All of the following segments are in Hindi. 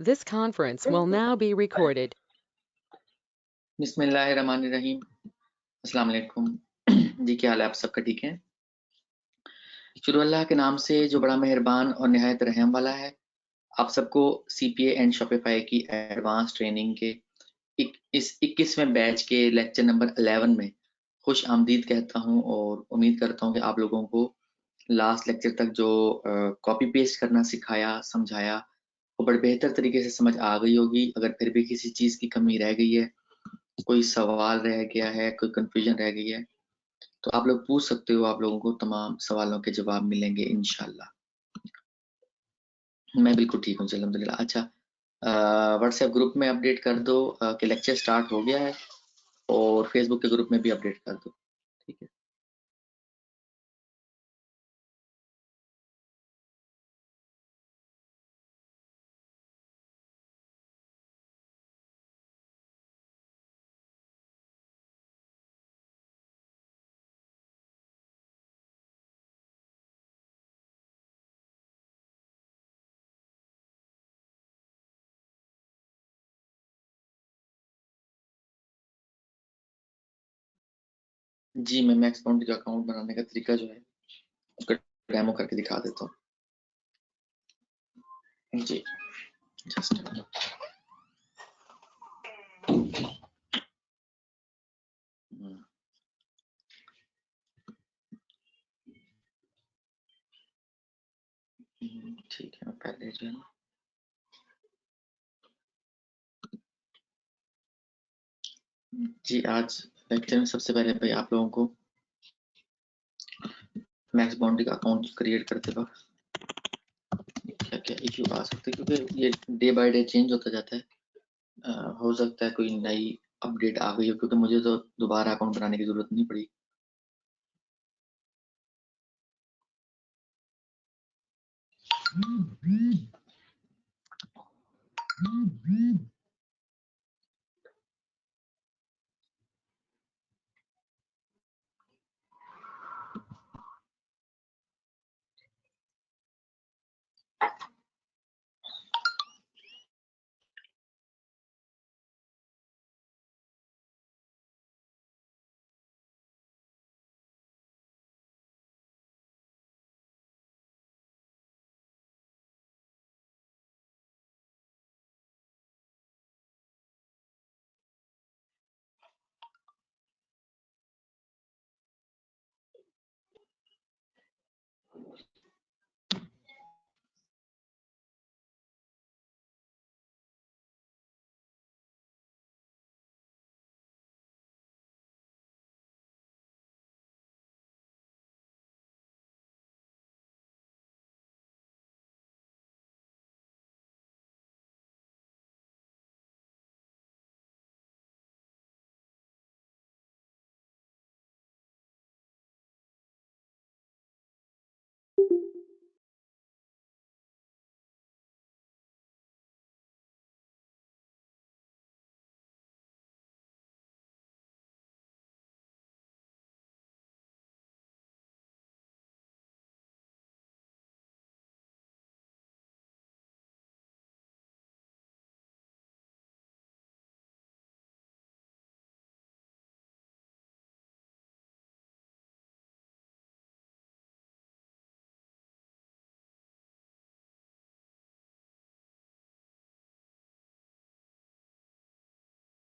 This conference will now be recorded. बिस्मिल्लाहिर्रहमानिर्रहीम। अस्सलाम वालेकुम। जी क्या हाल है, आप सबका ठीक है? शुरू अल्लाह के नाम से जो बड़ा मेहरबान और निहायत रहम वाला है। आप सबको CPA एंड शॉपिफाई की एडवांस ट्रेनिंग के इस 21वें बैच के लेक्चर नंबर 11 में खुश आमदीद कहता हूं और उम्मीद करता हूं कि आप लोगों को लास्ट लेक्चर तक जो कॉपी पेस्ट करना सिखाया समझाया वो बड़े बेहतर तरीके से समझ आ गई होगी। अगर फिर भी किसी चीज़ की कमी रह गई है, कोई सवाल रह गया है, कोई कंफ्यूजन रह गई है, तो आप लोग पूछ सकते हो। आप लोगों को तमाम सवालों के जवाब मिलेंगे इंशाल्लाह। मैं बिल्कुल ठीक हूँ अल्हम्दुलिल्लाह। अच्छा, व्हाट्सएप ग्रुप में अपडेट कर दो कि लेक्चर स्टार्ट हो गया है और फेसबुक के ग्रुप में भी अपडेट कर दो, ठीक है? जी मैं मैक्स बाउंड्री का अकाउंट बनाने का तरीका जो है उसका डेमो करके दिखा देता हूँ। जी जस्ट ठीक है। मैं पहले जो है जी आज लेक्चर में सबसे पहले भाई आप लोगों को मैक्स बाउंड्री का अकाउंट क्रिएट करते वक्त क्या क्या इश्यू आ सकते हैं, क्योंकि ये डे बाय डे चेंज होता जाता है। हो सकता है कोई नई अपडेट आ गई हो, क्योंकि मुझे तो दोबारा अकाउंट बनाने की जरूरत नहीं पड़ी।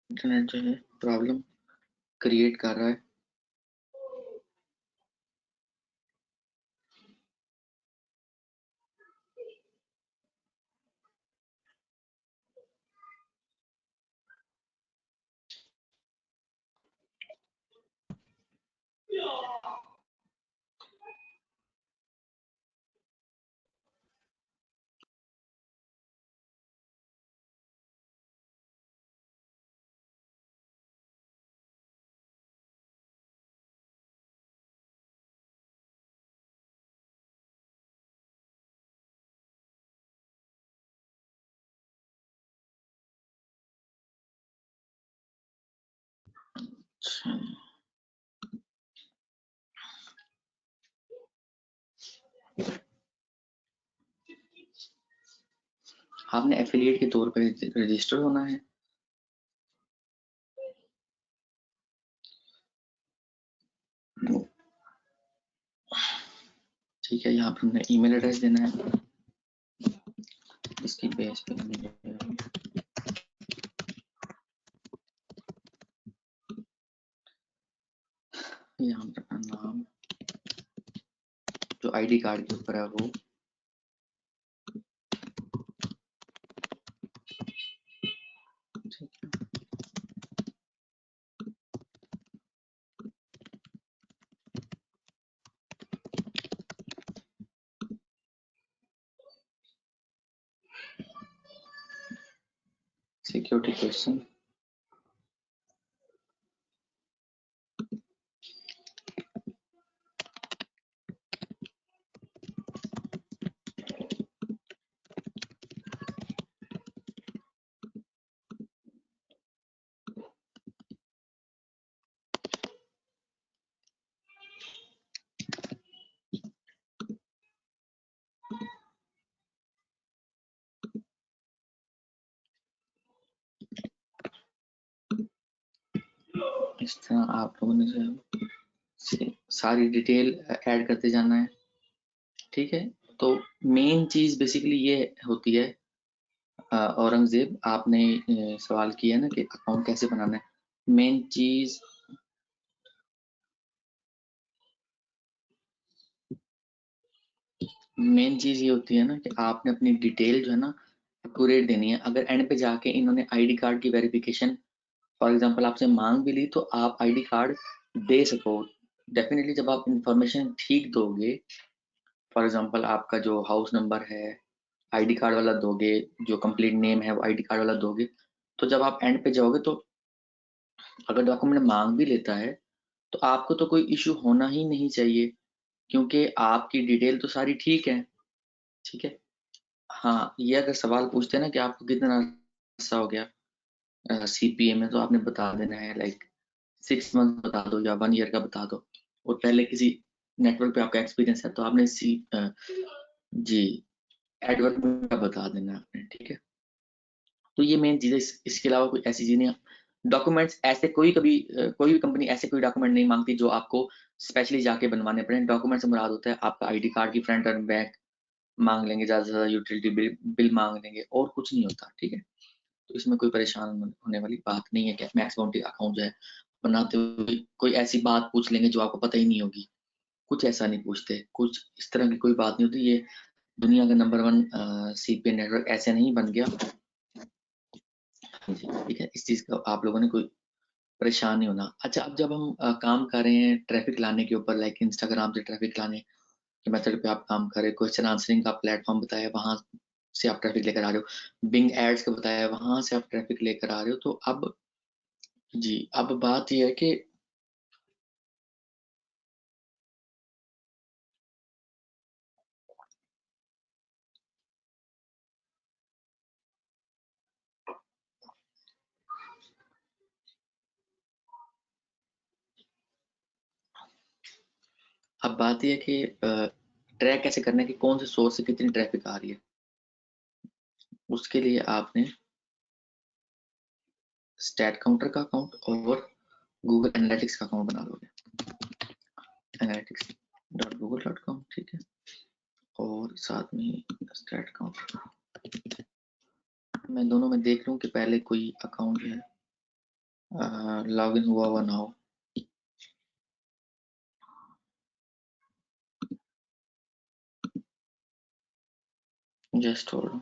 इंटरनेट जो है प्रॉब्लम क्रिएट कर रहा है। अच्छा, आपने एफिलिएट के तौर पे रजिस्टर होना है। ठीक है, यहाँ पर हमने ईमेल एड्रेस देना है, इसकी बेस पे यहाँ पर अपना नाम जो आईडी कार्ड के ऊपर है वो, ठीक है। सिक्योरिटी क्वेश्चन, इस तरह आप लोगों ने जो सारी डिटेल ऐड करते जाना है, ठीक है। तो मेन चीज बेसिकली ये होती है, औरंगजेब आपने सवाल किया ना कि अकाउंट कैसे बनाना है। मेन चीज ये होती है ना कि आपने अपनी डिटेल जो है ना एक्यूरेट देनी है। अगर एंड पे जाके इन्होंने आईडी कार्ड की वेरिफिकेशन फॉर एग्जांपल आपसे मांग भी ली तो आप आईडी कार्ड दे सको। डेफिनेटली जब आप इंफॉर्मेशन ठीक दोगे, फॉर एग्जांपल आपका जो हाउस नंबर है आईडी कार्ड वाला दोगे, जो कंप्लीट नेम है वो आईडी कार्ड वाला दोगे, तो जब आप एंड पे जाओगे तो अगर डॉक्यूमेंट मांग भी लेता है तो आपको तो कोई इशू होना ही नहीं चाहिए, क्योंकि आपकी डिटेल तो सारी ठीक है, ठीक है। हाँ, ये अगर सवाल पूछते हैं ना कि आपको कितना अरसा हो गया सीपीए में, तो आपने बता देना है लाइक 6 मंथ बता दो या 1 ईयर का बता दो, और पहले किसी नेटवर्क पे आपका एक्सपीरियंस है तो आपने जी एडवर्क का बता देना है आपने, ठीक है। तो ये मेन चीज़ है, इसके अलावा कोई ऐसी चीज़ नहीं है। डॉक्यूमेंट्स ऐसे कोई भी कंपनी ऐसे कोई डॉक्यूमेंट नहीं मांगती जो आपको स्पेशली जाके बनवाने पड़े। डॉक्यूमेंट से मुराद होता है आपका आईडी कार्ड की फ्रंट और बैक मांग लेंगे, ज़्यादा से ज़्यादा यूटिलिटी बिल मांग लेंगे, और कुछ नहीं होता, ठीक है। तो इसमें कोई परेशान होने वाली बात नहीं है कि मैक्स बाउंटी अकाउंट जो है बनाते हुए कोई ऐसी बात पूछ लेंगे जो आपको पता ही नहीं होगी। कुछ ऐसा नहीं पूछते, कुछ इस तरह की कोई बात नहीं होती। ये दुनिया का नंबर 1 सीपीए नेटवर्क ऐसे नहीं बन गया। हाँ जी, ठीक है। इस चीज़ का आप लोगों ने कोई परेशान नहीं होना। अच्छा, अब जब हम काम कर रहे हैं ट्रैफिक लाने के ऊपर, लाइक इंस्टाग्राम से ट्रैफिक लाने के मेथड पे आप काम कर रहे हो, क्वेश्चन आंसरिंग का प्लेटफॉर्म बताया, वहां से आप ट्रैफिक लेकर आ रहे हो, बिंग एड्स का बताया, वहां से आप ट्रैफिक लेकर आ रहे हो। तो अब जी, अब बात यह है कि अब बात यह है कि ट्रैक कैसे करना है कि कौन से सोर्स से कितनी ट्रैफिक आ रही है। उसके लिए आपने स्टैट काउंटर का अकाउंट और गूगल एनालिटिक्स का अकाउंट बना लोगे, analytics.google.com, ठीक है। और साथ में स्टैट काउंटर, मैं दोनों में देख लूं कि पहले कोई अकाउंट जो है लॉग इन हुआ ना हो। Just hold.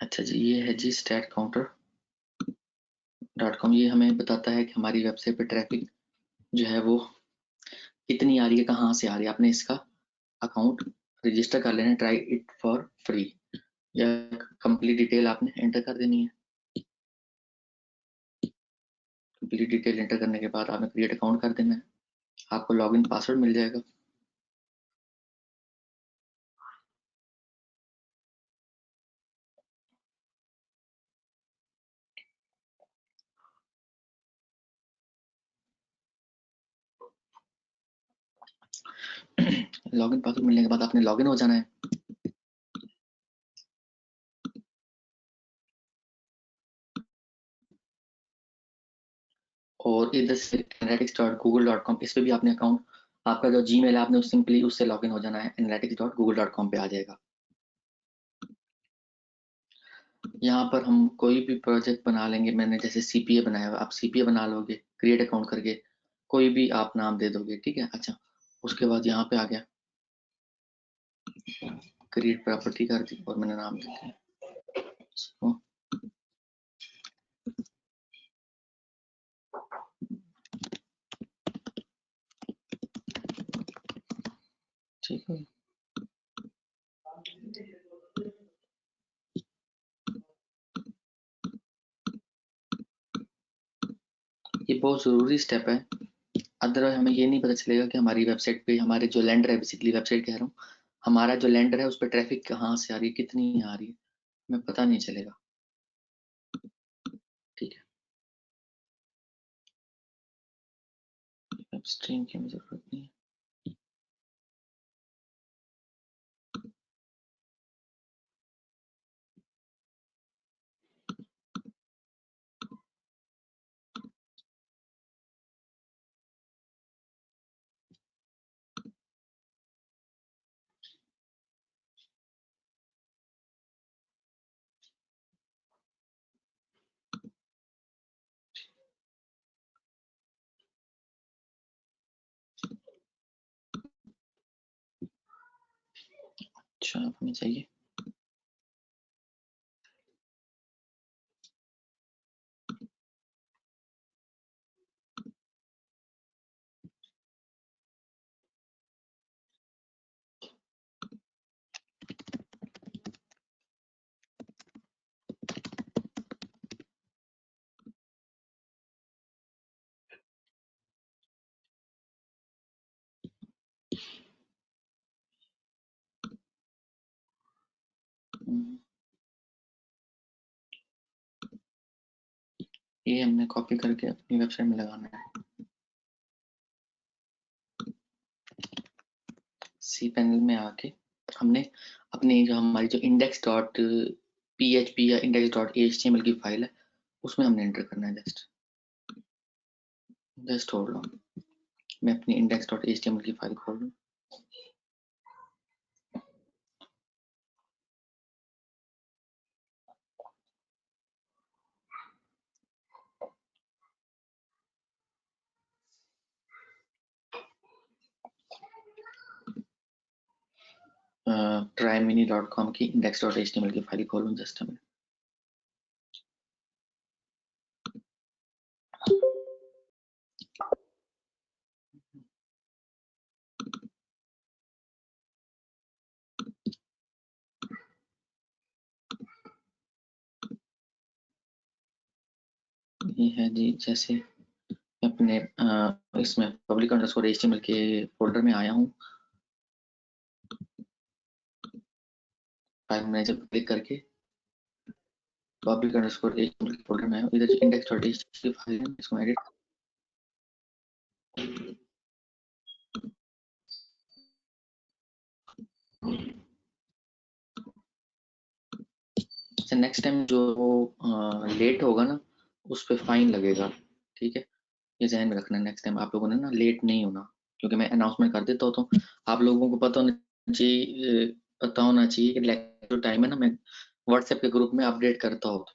अच्छा जी, ये है जी स्टैट काउंटर .com। ये हमें बताता है कि हमारी वेबसाइट पे ट्रैफिक जो है वो कितनी आ रही है, कहाँ से आ रही है। आपने इसका अकाउंट रजिस्टर कर लेना, ट्राई इट फॉर फ्री, या कंप्लीट डिटेल आपने एंटर कर देनी है। कंप्लीट डिटेल एंटर करने के बाद आपने क्रिएट अकाउंट कर देना है, आपको लॉगिन पासवर्ड मिल जाएगा। लॉगिन पासवर्ड मिलने के बाद आपने लॉगिन हो जाना है। और इधर से analytics.google.com इस पे भी आपने अकाउंट, आपका जो जीमेल है आपने सिंपली उससे लॉगिन हो जाना है, analytics.google.com पे आ जाएगा। यहाँ पर हम कोई भी प्रोजेक्ट बना लेंगे, मैंने जैसे सीपीए बनाया हुआ, आप सीपीए बना लोगे क्रिएट अकाउंट करके, कोई भी आप नाम दे दोगे, ठीक है। अच्छा, उसके बाद यहाँ पे आ गया क्रिएट प्रॉपर्टी कर दी और मैंने नाम दे दिया इसको, ठीक है। ये बहुत ज़रूरी स्टेप है, अदरवाइज हमें ये नहीं पता चलेगा कि हमारी वेबसाइट पे, हमारे जो लैंडर है, बेसिकली वेबसाइट कह रहा हूँ, हमारा जो लैंडर है उस पर ट्रैफिक कहाँ से आ रही है, कितनी आ रही है, हमें पता नहीं चलेगा, ठीक है। वेब स्ट्रीम की हमें जरूरत नहीं है। अच्छा, हमें चाहिए ये हमने कॉपी करके अपनी वेबसाइट में लगाना है। सी पैनल में आके हमने अपनी जो हमारी जो इंडेक्स डॉट PHP या इंडेक्स डॉट HTML की फाइल है उसमें हमने एंटर करना है। जस्ट होल्ड ऑन, मैं अपनी इंडेक्स डॉट HTML की फाइल खोल लूँ। trymini.com की index.html की फाइल खोलूँ, जस्ट हमें ये है जी। जैसे अपने इसमें पब्लिक अंडरस्कोर HTML के फोल्डर में आया हूँ, फाइल मैनेजर पर क्लिक करके पब्लिक अंडरस्कोर HTML के फोल्डर में आया हूँ। इधर index.html की फाइल है, इसको एडिट, नेक्स्ट टाइम जो लेट होगा ना उस पर फाइन लगेगा, ठीक है। ये ध्यान में रखना, नेक्स्ट टाइम आप लोगों ने ना लेट नहीं होना, क्योंकि मैं अनाउंसमेंट कर देता हूँ तो आप लोगों को पता होना चाहिए कि लेक्चर टाइम है ना, मैं व्हाट्सएप के ग्रुप में अपडेट करता हूँ।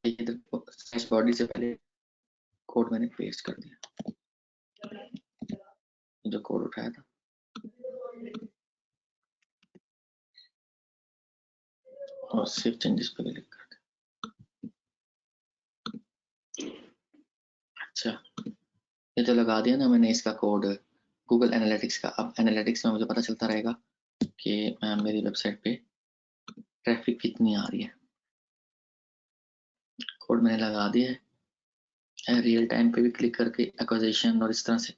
इधर बॉडी से पहले कोड मैंने पेस्ट कर दिया, जो कोड उठाया था, और सेव चेंजेस पे क्लिक कर दिया। अच्छा, ये तो लगा दिया ना मैंने इसका कोड गूगल एनालिटिक्स का। अब एनालिटिक्स में मुझे पता चलता रहेगा कि मेरी वेबसाइट पे ट्रैफिक कितनी आ रही है। कोड मैंने लगा दिया है। रियल टाइम पे भी क्लिक करके एक्विजिशन और इस तरह से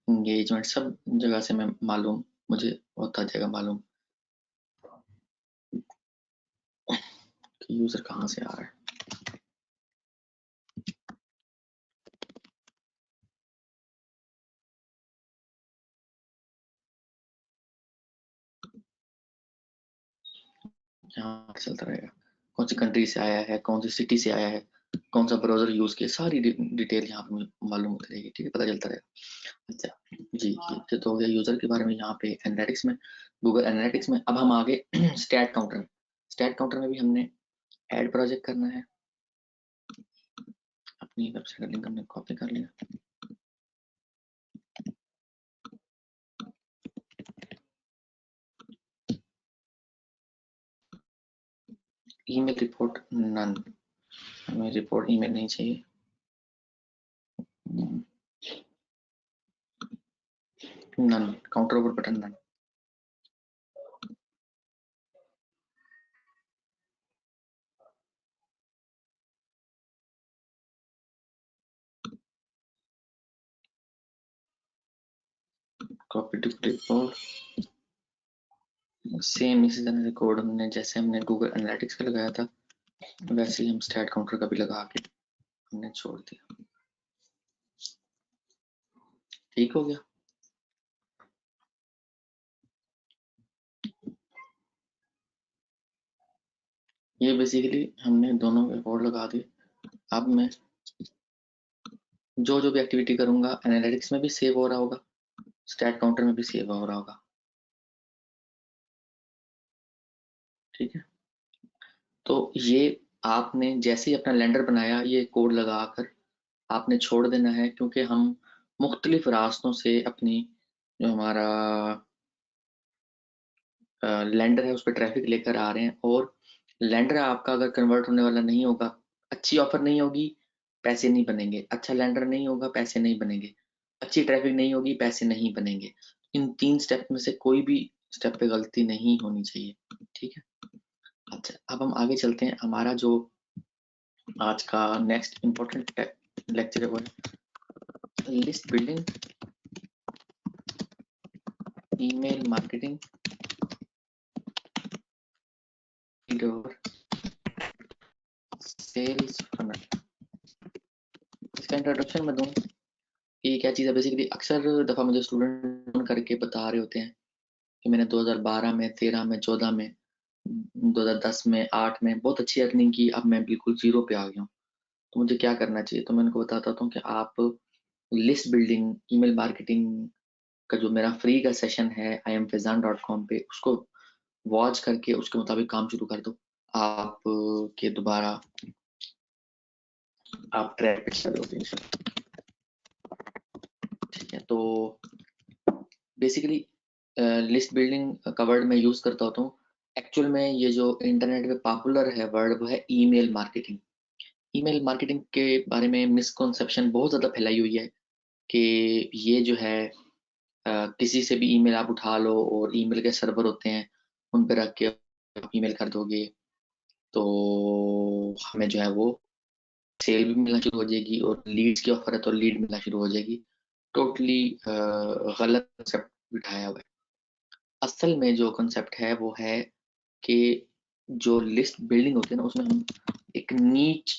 एंगेजमेंट सब जगह से मैं मालूम, मुझे होता जाएगा मालूम कि यूजर कहाँ से आ रहा है। यहाँ चलता रहेगा, कौन सी कंट्री से आया है, कौन सी सिटी से आया है, कौन सा ब्राउजर यूज किया, सारी डिटेल यहाँ पे मालूम होती रहेगी। ठीक है, पता चलता रहेगा। अच्छा जी, ये तो हो गया यूजर के बारे में। यहाँ पे एनालिटिक्स में, गूगल एनालिटिक्स में अब हम आगे स्टैट काउंटर में। स्टैट काउंटर में भी हमने ऐड प्रोजेक्ट करना है। अपनी वेबसाइट का लिंक हमने कॉपी कर लिया। ईमेल रिपोर्ट नन, हमें रिपोर्ट ईमेल नहीं चाहिए। नन, काउंटर ऊपर button none. Copy to clipboard, same इसी तरह से कोड हमने, जैसे हमने गूगल एनालिटिक्स का लगाया था वैसे ही हम स्टैट काउंटर का भी लगा के हमने छोड़ दिया। ठीक हो गया। ये बेसिकली हमने दोनों के कोड लगा दिए। अब मैं जो भी एक्टिविटी करूंगा एनालिटिक्स में भी सेव हो रहा होगा, स्टैट काउंटर में भी सेव हो रहा होगा। ठीक है, तो ये आपने जैसे ही अपना लैंडर बनाया, ये कोड लगाकर आपने छोड़ देना है, क्योंकि हम मुख्तलिफ रास्तों से अपनी जो हमारा लैंडर है उस पर ट्रैफिक लेकर आ रहे हैं। और लैंडर आपका अगर कन्वर्ट होने वाला नहीं होगा, अच्छी ऑफर नहीं होगी, पैसे नहीं बनेंगे। अच्छा लैंडर नहीं होगा, पैसे नहीं बनेंगे। अच्छी ट्रैफिक नहीं होगी, पैसे नहीं बनेंगे। इन 3 स्टेप में से कोई भी स्टेप पे गलती नहीं होनी चाहिए। ठीक है, अच्छा अब हम आगे चलते हैं। हमारा जो आज का नेक्स्ट इम्पोर्टेंट लेक्चर है वो है list building, email marketing, sales funnel. इसका इंट्रोडक्शन मैं दूं कि क्या चीज़ है। बेसिकली अक्सर दफ़ा मुझे स्टूडेंट फोन करके बता रहे होते हैं कि मैंने 2012 में, 13 में, 14 में, 2010 में, 8 में बहुत अच्छी अर्निंग की, अब मैं बिल्कुल जीरो पे आ गया हूँ, तो मुझे क्या करना चाहिए। तो मैं उनको बताता हूँ कि आप लिस्ट बिल्डिंग, ईमेल मार्केटिंग का जो मेरा फ्री का सेशन है iamfazan.com पे, उसको वॉच करके उसके मुताबिक काम शुरू कर दो। आप के दोबारा आप ट्रैक पे चल दोगे इंशाल्लाह। ठीक है, तो बेसिकली लिस्ट बिल्डिंग का वर्ड मैं यूज करता होता हूँ। एक्चुअल में ये जो इंटरनेट पे पॉपुलर है वर्ड वो है ईमेल मार्केटिंग। ईमेल मार्केटिंग के बारे में मिसकॉन्सेप्शन बहुत ज़्यादा फैलाई हुई है कि ये जो है किसी से भी ईमेल आप उठा लो और ईमेल के सर्वर होते हैं उन पर रख के आप ईमेल कर दोगे तो हमें जो है वो सेल भी मिलना शुरू हो जाएगी, और लीड्स की ऑफर है तो लीड मिलना शुरू हो जाएगी। टोटली गलत कंसेप्ट बिठाया हुआ है। असल में जो कंसेप्ट है वो है कि जो लिस्ट बिल्डिंग होती है ना, उसमें हम एक नीच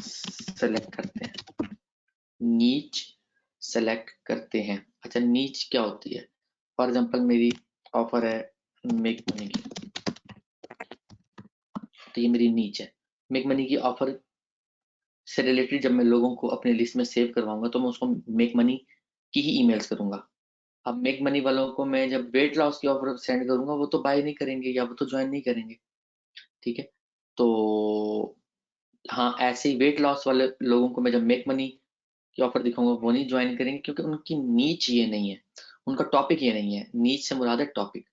सेलेक्ट करते हैं। नीच सेलेक्ट करते हैं। अच्छा, नीच क्या होती है? फॉर एग्जांपल मेरी ऑफर है मेक मनी की, तो ये मेरी नीच है। मेक मनी की ऑफर से रिलेटेड जब मैं लोगों को अपने लिस्ट में सेव करवाऊंगा तो मैं उसको मेक मनी की ही ईमेल्स करूंगा। अब मेक मनी वालों को मैं जब वेट लॉस की ऑफर सेंड करूंगा वो तो बाय नहीं करेंगे या वो तो ज्वाइन नहीं करेंगे। ठीक है, तो हाँ, ऐसे ही वेट लॉस वाले लोगों को मैं जब मेक मनी की ऑफर दिखाऊंगा वो नहीं ज्वाइन करेंगे, क्योंकि उनकी नीच ये नहीं है, उनका टॉपिक ये नहीं है। नीच से मुराद है टॉपिक।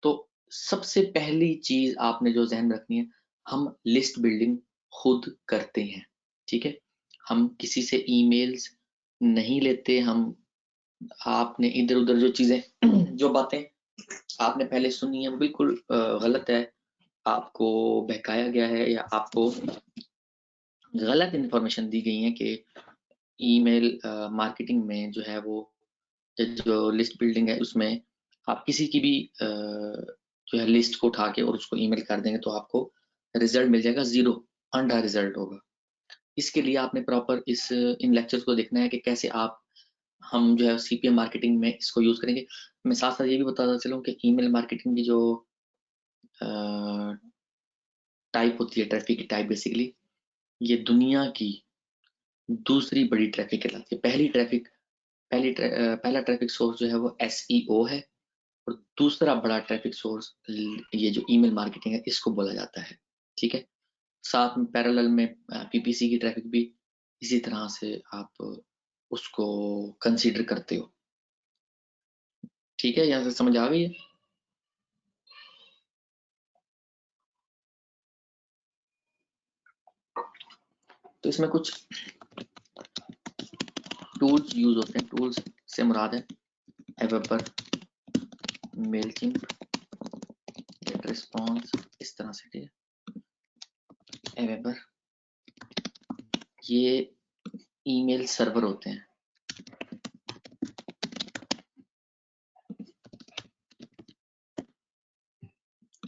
तो सबसे पहली चीज आपने जो ध्यान रखनी है, हम लिस्ट बिल्डिंग खुद करते हैं। ठीक है, हम किसी से ईमेल्स नहीं लेते। हम आपने इधर उधर जो चीजें जो बातें आपने पहले सुनी है वो बिल्कुल गलत है। आपको बहकाया गया है या आपको गलत इन्फॉर्मेशन दी गई है कि ईमेल मार्केटिंग में जो है वो जो लिस्ट बिल्डिंग है उसमें आप किसी की भी जो है लिस्ट को उठा के और उसको ईमेल कर देंगे तो आपको रिजल्ट मिल जाएगा, जीरो अंडा रिजल्ट होगा। इसके लिए आपने प्रॉपर इन लेक्चर्स को देखना है कि कैसे आप हम जो है सीपीएम मार्केटिंग में इसको यूज करेंगे। मैं साथ साथ ये भी बताता चलूं कि ईमेल मार्केटिंग की जो टाइप होती है, ट्रैफिक की टाइप बेसिकली ये दुनिया की दूसरी बड़ी ट्रैफिक कहलाती है। पहला ट्रैफिक सोर्स जो है वो एसईओ है और दूसरा बड़ा ट्रैफिक सोर्स ये जो ईमेल मार्केटिंग है इसको बोला जाता है। ठीक है, साथ में पैरेलल में पीपीसी की ट्रैफिक भी इसी तरह से आप उसको कंसीडर करते हो। ठीक है, यहाँ से समझ आ गई है? तो इसमें कुछ टूल्स यूज होते हैं। टूल्स से मुराद है एवेपर, मेलचिम्प, गेट रिस्पॉन्स, इस तरह से। ठीक है, एवेपर ये ईमेल सर्वर होते हैं।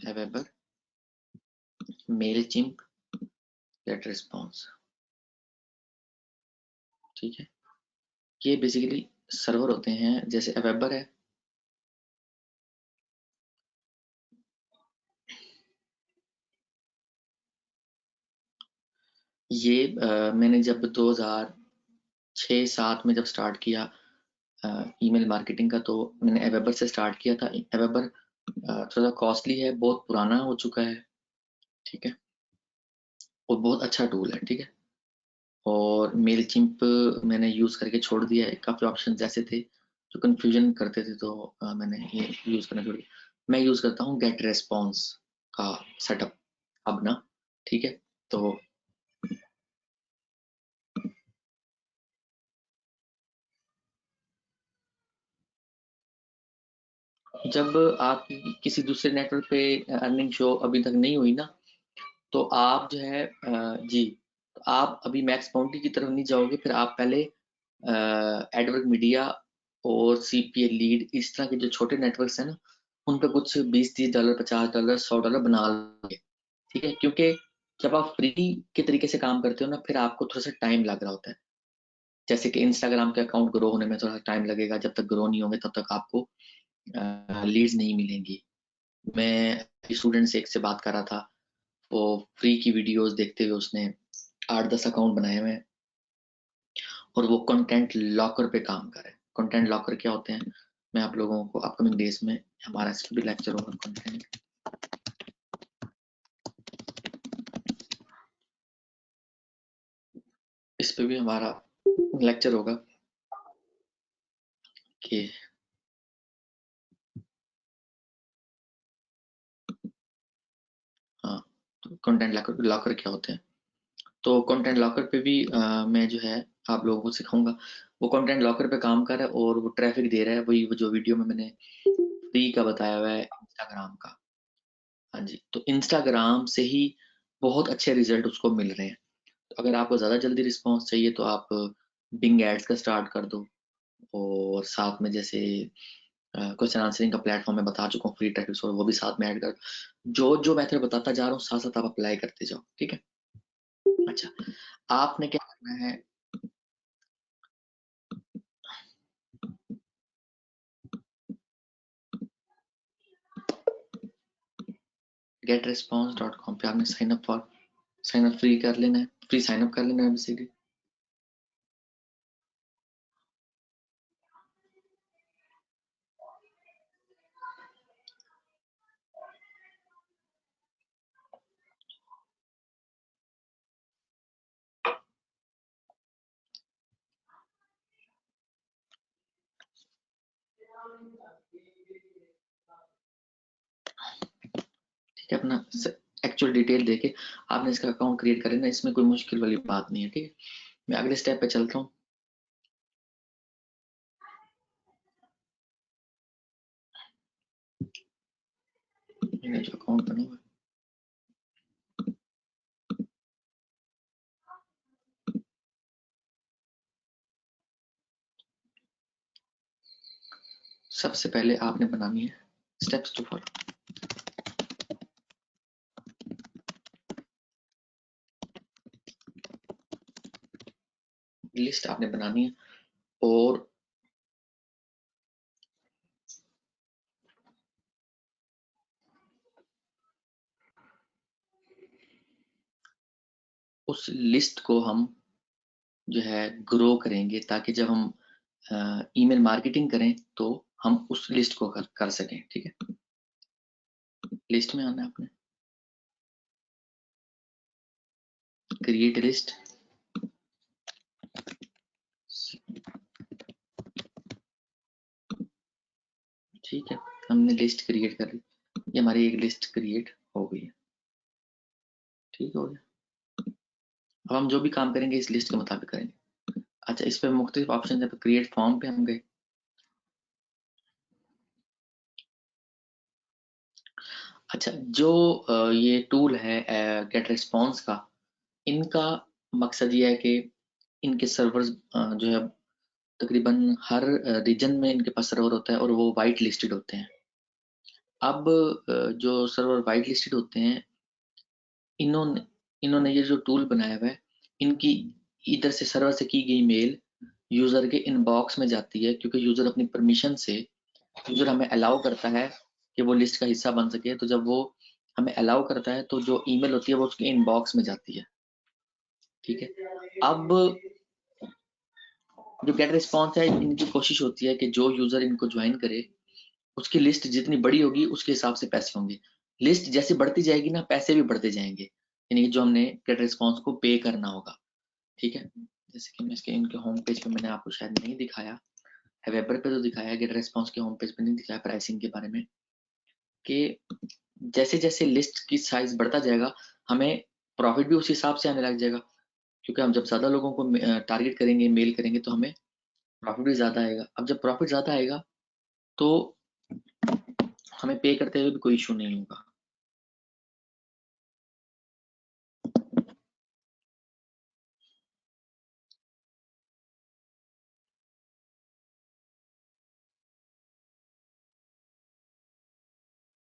एवेपर, मेलचिम्प, गेट रिस्पॉन्स। ठीक है, ये बेसिकली सर्वर होते हैं। जैसे एवेबर है, ये मैंने जब 2006-07 में जब स्टार्ट किया ईमेल मार्केटिंग का, तो मैंने एवेबर से स्टार्ट किया था। एवेबर थोड़ा कॉस्टली है, बहुत पुराना हो चुका है। ठीक है, और बहुत अच्छा टूल है। ठीक है, और मेलचिम्प मैंने यूज करके छोड़ दिया है। काफी ऑप्शन ऐसे थे जो कंफ्यूजन करते थे, तो मैंने ये यूज करना छोड़ दिया। मैं यूज करता हूँ गेट रेस्पॉन्स का सेटअप अब ना। ठीक है, तो जब आप किसी दूसरे नेटवर्क पे अर्निंग शो अभी तक नहीं हुई ना, तो आप जो है जी, तो आप अभी मैक्स बाउंड्री की तरफ नहीं जाओगे। फिर आप पहले एडवर्क मीडिया और सीपीए लीड, इस तरह के जो छोटे नेटवर्क्स हैं ना, उन पे कुछ $20-30, $50, $100 बना लोगे। ठीक है, क्योंकि जब आप फ्री के तरीके से काम करते हो ना, फिर आपको थोड़ा सा टाइम लग रहा होता है। जैसे कि इंस्टाग्राम के अकाउंट ग्रो होने में थोड़ा टाइम लगेगा, जब तक ग्रो नहीं होंगे तब तक आपको लीड्स नहीं मिलेंगी। मैं स्टूडेंट से एक से बात कर रहा था, वो फ्री की वीडियोस देखते हुए उसने 8-10 अकाउंट बनाए हुए हैं और वो कंटेंट लॉकर पे काम कर रहे हैं। कंटेंट लॉकर क्या होते हैं, मैं आप लोगों को अपकमिंग डेज में हमारा इस पे भी लेक्चर होगा। कंटेंट इस पे भी हमारा लेक्चर होगा कि हाँ, तो कंटेंट लॉकर क्या होते हैं। तो कंटेंट लॉकर पे भी मैं जो है आप लोगों को सिखाऊंगा। वो कंटेंट लॉकर पे काम कर रहा है और वो ट्रैफिक दे रहा है, वही वो जो वीडियो में मैंने फ्री का बताया हुआ है इंस्टाग्राम का। हाँ जी, तो इंस्टाग्राम से ही बहुत अच्छे रिजल्ट उसको मिल रहे हैं। तो अगर आपको ज़्यादा जल्दी रिस्पॉन्स चाहिए तो आप बिंग एड्स का स्टार्ट कर दो, और साथ में जैसे क्वेश्चन आंसरिंग का प्लेटफॉर्म मैं बता चुका हूँ, फ्री ट्रैफिक सोर्स, वो भी साथ में ऐड कर। जो जो मेथड बताता जा रहा हूँ साथ साथ आप अप्लाई करते जाओ। ठीक है, अच्छा, आपने क्या करना है, getresponse.com पे आपने साइन अप फ्री कर लेना है, फ्री साइन अप कर लेना है बेसिकली। ठीक है, अपना एक्चुअल डिटेल देके आपने इसका अकाउंट क्रिएट कर लेना, इसमें कोई मुश्किल वाली बात नहीं है। ठीक है, मैं अगले स्टेप पे चलता हूँ। मैंने जो अकाउंट बना हुआ है, सबसे पहले आपने बनानी है स्टेप्स टू फॉलो। लिस्ट आपने बनानी है और उस लिस्ट को हम जो है ग्रो करेंगे ताकि जब हम ईमेल मार्केटिंग करें तो हम उस लिस्ट को कर सकें। ठीक है, लिस्ट में आना है आपने, क्रिएट लिस्ट। ठीक है, हमने लिस्ट क्रिएट कर ली, ये हमारी एक लिस्ट क्रिएट हो गई है। ठीक हो गया, अब हम जो भी काम करेंगे इस लिस्ट के मुताबिक करेंगे। अच्छा, इस पे मुख्तलिफ ऑप्शन है, क्रिएट फॉर्म पे हम गए। अच्छा, जो ये टूल है गेट रिस्पॉन्स का, इनका मकसद ये है कि इनके सर्वर्स जो है तकरीबन हर रीजन में इनके पास सर्वर होता है और वो वाइट लिस्टेड होते हैं। अब जो सर्वर वाइट लिस्टेड होते हैं, इन्होंने इन्होंने ये जो टूल बनाया हुआ है, इनकी इधर से सर्वर से की गई मेल यूजर के इनबॉक्स में जाती है, क्योंकि यूजर अपनी परमिशन से, यूजर हमें अलाउ करता है कि वो लिस्ट का हिस्सा बन सके, तो जब वो हमें अलाउ करता है तो जो ईमेल होती है वो उसके इनबॉक्स में जाती है। ठीक है, अब जो गेट रिस्पॉन्स है, इनकी कोशिश होती है कि जो यूजर इनको ज्वाइन करे उसकी लिस्ट जितनी बड़ी होगी उसके हिसाब से पैसे होंगे। लिस्ट जैसे बढ़ती जाएगी ना, पैसे भी बढ़ते जाएंगे, यानी कि जो हमने गेट रिस्पॉन्स को पे करना होगा। ठीक है, जैसे कि मैं इसके इनके होम पेज पे, मैंने आपको शायद नहीं दिखाया है, वेबर पे तो दिखाया है, गेट रिस्पॉन्स के होम पेज पे नहीं दिखाया प्राइसिंग के बारे में, कि जैसे जैसे लिस्ट की साइज बढ़ता जाएगा हमें प्रॉफिट भी उस हिसाब से आने लग जाएगा, क्योंकि हम जब ज्यादा लोगों को टारगेट करेंगे, मेल करेंगे, तो हमें प्रॉफिट भी ज्यादा आएगा। अब जब प्रॉफिट ज्यादा आएगा तो हमें पे करते हुए भी कोई इशू नहीं होगा।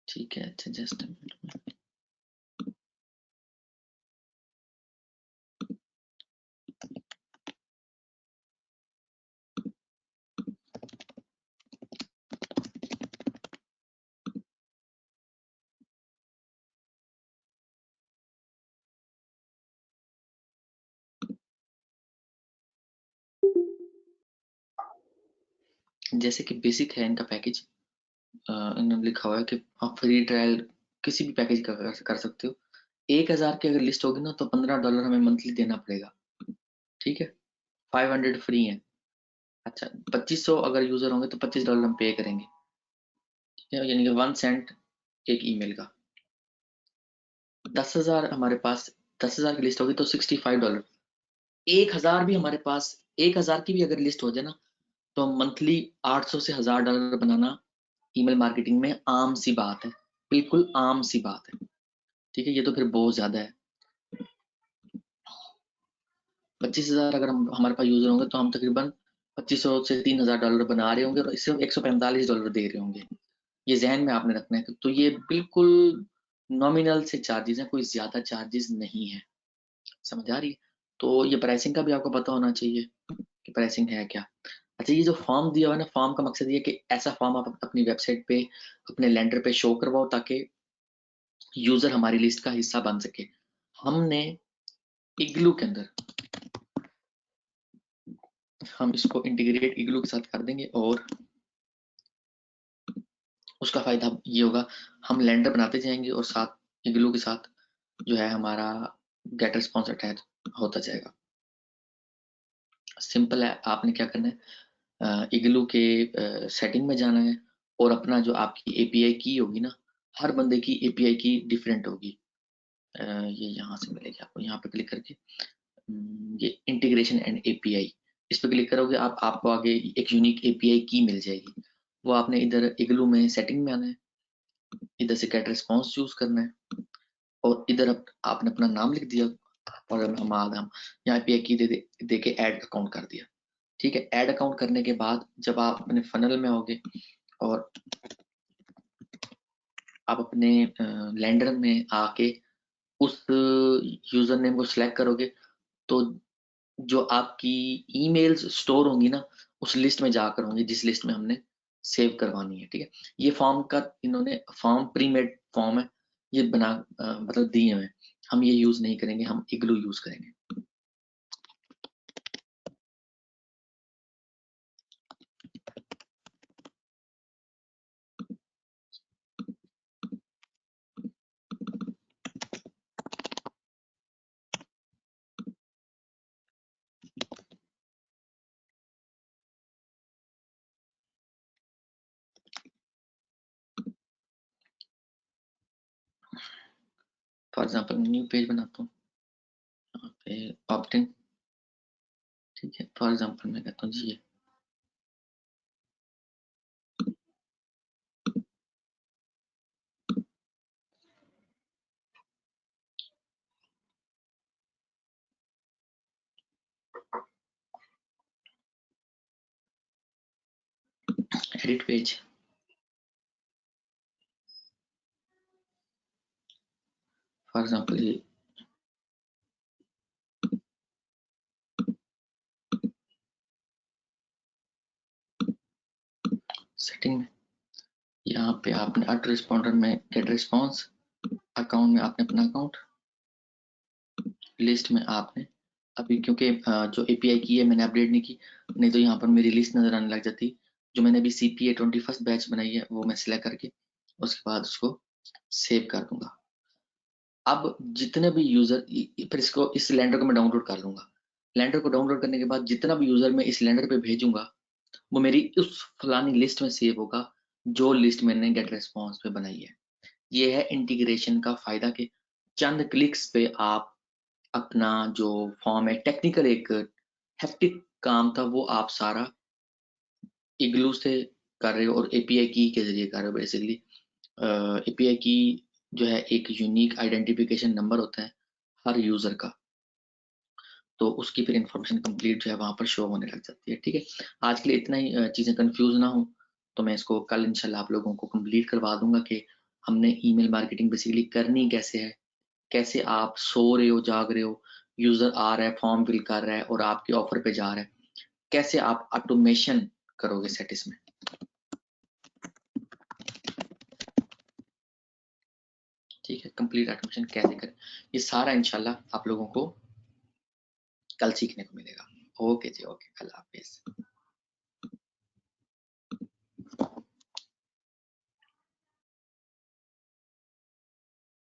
ठीक है, अच्छा जस्ट जैसे कि बेसिक है इनका पैकेज, इन्होंने लिखा हुआ है कि आप फ्री ट्रायल किसी भी पैकेज का कर सकते हो। 1000 की अगर लिस्ट होगी ना तो $15 हमें मंथली देना पड़ेगा। ठीक है, 500 फ्री है। अच्छा, 2500 अगर यूजर होंगे तो $25 हम पे करेंगे। ठीक है, यानी कि 1 सेंट एक ईमेल का। 10,000 हमारे पास, 10,000 की लिस्ट होगी तो $65। 1000 भी हमारे पास, 1000 की भी अगर लिस्ट हो जाए ना तो मंथली 800 से $1000 बनाना ईमेल मार्केटिंग में आम सी बात है, बिल्कुल आम सी बात है। ठीक है, ये तो फिर बहुत ज्यादा है। 25,000 अगर हम हमारे पास यूजर होंगे तो हम तकरीबन 2500 से $3000 बना रहे होंगे और सिर्फ $145 दे रहे होंगे। ये जहन में आपने रखना है। तो ये बिल्कुल नॉमिनल से चार्जेस हैं, कोई ज्यादा चार्जेस नहीं है। समझ आ रही है? तो ये प्राइसिंग का भी आपको पता होना चाहिए कि प्राइसिंग है क्या। अच्छा, ये जो फॉर्म दिया हुआ है ना, फॉर्म का मकसद ये कि ऐसा फॉर्म आप अपनी वेबसाइट पे, अपने लैंडर पे शो करवाओ ताकि यूजर हमारी लिस्ट का हिस्सा बन सके। हमने इग्लू के अंदर हम इसको इंटीग्रेट इग्लू के साथ कर देंगे और उसका फायदा ये होगा, हम लैंडर बनाते जाएंगे और साथ इग्लू के साथ जो है हमारा गेट रिस्पॉन्स अटैच होता जाएगा। सिंपल है, आपने क्या करना है, इग्लू के सेटिंग में जाना है और अपना जो आपकी एपीआई की होगी ना, हर बंदे की एपीआई की डिफरेंट होगी। ये यहाँ से मिलेगी आपको, यहाँ पे क्लिक करके ये इंटीग्रेशन एंड एपीआई, इस पे क्लिक करोगे आप, आपको आगे एक यूनिक एपीआई की मिल जाएगी। वो आपने इधर इग्लू में सेटिंग में आना है, इधर से गेट रिस्पॉन्स चूज करना है और इधर आपने अपना नाम लिख दिया और हम यहाँ पे की दे के ऐड अकाउंट कर दिया। ठीक है, ऐड अकाउंट करने के बाद जब आप अपने फनल में होगे और आप अपने लैंडर में आके उस यूजर नेम को सिलेक्ट करोगे तो जो आपकी ईमेल्स स्टोर होंगी ना उस लिस्ट में जाकर होंगी जिस लिस्ट में हमने सेव करवानी है। ठीक है, ये फॉर्म का इन्होंने फॉर्म प्री मेड फॉर्म है, ये बना मतलब दिए हुए हैं, हम ये यूज नहीं करेंगे, हम इग्लू यूज करेंगे। फॉर एग्जाम्पल न्यू पेज बनाता हूँ, यहाँ पे ऑप्टिंग, ठीक है, फॉर एग्जाम्पल मैं कहता हूँ जी ये एडिट पेज, फॉर एग्जाम्पल ये सेटिंग में, यहाँ पे आपने ऑटो रिस्पॉन्डर में गेट रिस्पॉन्स, अकाउंट में आपने अपना अकाउंट, लिस्ट में आपने अभी क्योंकि जो एपीआई की है मैंने अपडेट नहीं की, नहीं तो यहाँ पर मेरी लिस्ट नजर आने लग जाती। जो मैंने अभी सीपीए 21st बैच बनाई है वो मैं सिलेक्ट करके उसके बाद उसको सेव कर दूंगा। अब जितने भी यूजर, फिर इसको इस लैंडर को मैं डाउनलोड कर लूंगा। लैंडर को डाउनलोड करने के बाद जितना भी यूजर मैं इस लैंडर पे भेजूंगा वो मेरी उस फलानी लिस्ट में सेव होगा जो लिस्ट मैंने गेट रेस्पॉन्स पे बनाई है। ये है इंटीग्रेशन का फायदा कि चंद क्लिक्स पे आप अपना जो फॉर्म है, टेक्निकल एक हेक्टिक काम था वो आप सारा इग्लू से कर रहे हो और एपीआई की के जरिए कर रहे हो। बेसिकली एपीआई की जो है एक यूनिक आइडेंटिफिकेशन नंबर होता है हर यूजर का, तो उसकी फिर इंफॉर्मेशन कंप्लीट जो है वहां पर शो होने लग जाती है। ठीक है, आज के लिए इतना ही, चीजें कंफ्यूज ना हो तो मैं इसको कल इंशाल्लाह आप लोगों को कंप्लीट करवा दूंगा कि हमने ईमेल मार्केटिंग बेसिकली करनी कैसे है, कैसे आप सो रहे हो जाग रहे हो, यूजर आ रहा है फॉर्म फिल कर रहा है और आपके ऑफर पे जा रहा है, कैसे आप ऑटोमेशन करोगे सेट इसमें। ठीक है, कंप्लीट ऑटोमेशन कैसे करें, ये सारा इंशाल्लाह आप लोगों को कल सीखने को मिलेगा। ओके जी, ओके, अल्लाह हाफिज।